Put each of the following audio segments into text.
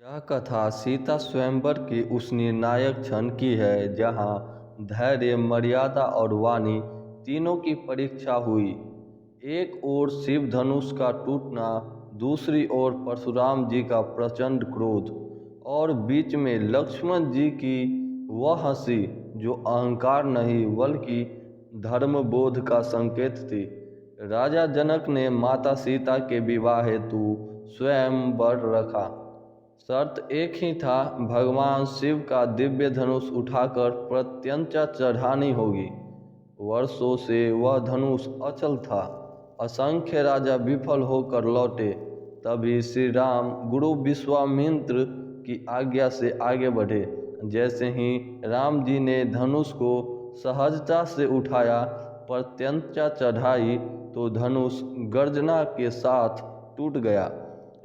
यह कथा सीता स्वयंवर की उस निर्णायक क्षण की है जहाँ धैर्य, मर्यादा और वाणी तीनों की परीक्षा हुई। एक ओर शिव धनुष का टूटना, दूसरी ओर परशुराम जी का प्रचंड क्रोध और बीच में लक्ष्मण जी की वह हंसी जो अहंकार नहीं बल्कि धर्मबोध का संकेत थी। राजा जनक ने माता सीता के विवाह हेतु स्वयं वर रखा। शर्त एक ही था, भगवान शिव का दिव्य धनुष उठाकर प्रत्यंचा चढ़ानी होगी। वर्षों से वह धनुष अचल था। असंख्य राजा विफल होकर लौटे। तभी श्री राम गुरु विश्वामित्र की आज्ञा से आगे बढ़े। जैसे ही राम जी ने धनुष को सहजता से उठाया, प्रत्यंचा चढ़ाई, तो धनुष गर्जना के साथ टूट गया।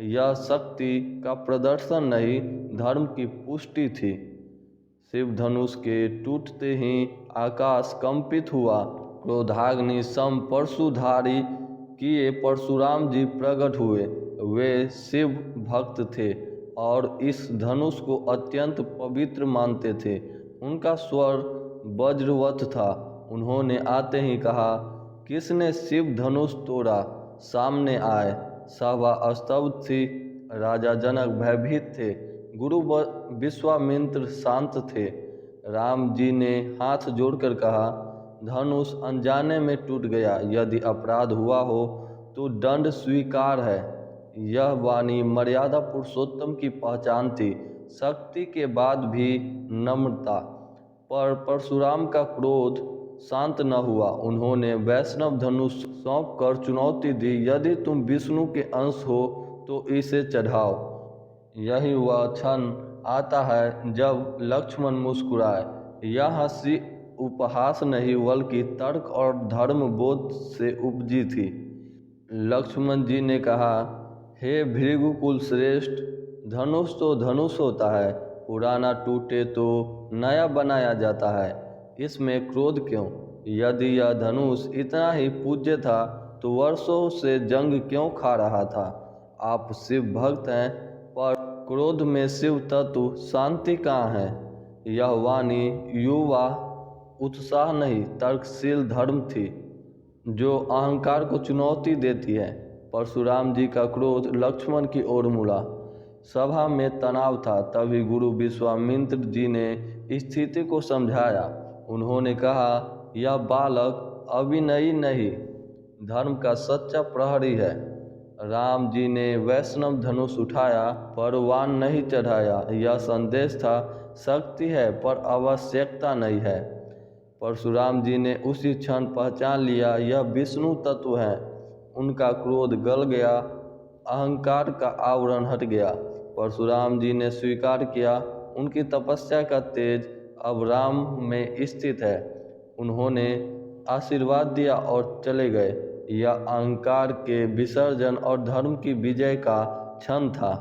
यह शक्ति का प्रदर्शन नहीं, धर्म की पुष्टि थी। शिव धनुष के टूटते ही आकाश कंपित हुआ। क्रोधाग्नि सम परशुधारी किए परशुराम जी प्रकट हुए। वे शिव भक्त थे और इस धनुष को अत्यंत पवित्र मानते थे। उनका स्वर वज्रवत था। उन्होंने आते ही कहा, किसने शिव धनुष तोड़ा? सामने आए। सभा स्तब्ध थी। राजा जनक भयभीत थे। गुरु विश्वामित्र शांत थे। राम जी ने हाथ जोड़कर कहा, धनुष अनजाने में टूट गया। यदि अपराध हुआ हो तो दंड स्वीकार है। यह वाणी मर्यादा पुरुषोत्तम की पहचान थी। शक्ति के बाद भी नम्रता। पर परशुराम का क्रोध शांत न हुआ। उन्होंने वैष्णव धनुष सौंप कर चुनौती दी, यदि तुम विष्णु के अंश हो तो इसे चढ़ाओ। यही वह क्षण आता है जब लक्ष्मण मुस्कुराए। यह हंसी उपहास नहीं बल्कि तर्क और धर्म बोध से उपजी थी। लक्ष्मण जी ने कहा, हे भृगुकुल श्रेष्ठ, धनुष तो धनुष होता है। पुराना टूटे तो नया बनाया जाता है। इसमें क्रोध क्यों? यदि यह धनुष इतना ही पूज्य था तो वर्षों से जंग क्यों खा रहा था? आप शिव भक्त हैं, पर क्रोध में शिव तत्व शांति कहाँ है? यह वाणी युवा उत्साह नहीं, तर्कशील धर्म थी जो अहंकार को चुनौती देती है। परशुराम जी का क्रोध लक्ष्मण की ओर मुड़ा। सभा में तनाव था। तभी गुरु विश्वामित्र जी ने स्थिति को समझाया। उन्होंने कहा, यह बालक अभिनयी नहीं, धर्म का सच्चा प्रहरी है। राम जी ने वैष्णव धनुष उठाया पर वाण नहीं चढ़ाया। यह संदेश था, शक्ति है पर आवश्यकता नहीं है। परशुराम जी ने उसी क्षण पहचान लिया, यह विष्णु तत्व है। उनका क्रोध गल गया, अहंकार का आवरण हट गया। परशुराम जी ने स्वीकार किया, उनकी तपस्या का तेज अब राम में स्थित है। उन्होंने आशीर्वाद दिया और चले गए। यह अहंकार के विसर्जन और धर्म की विजय का क्षण था।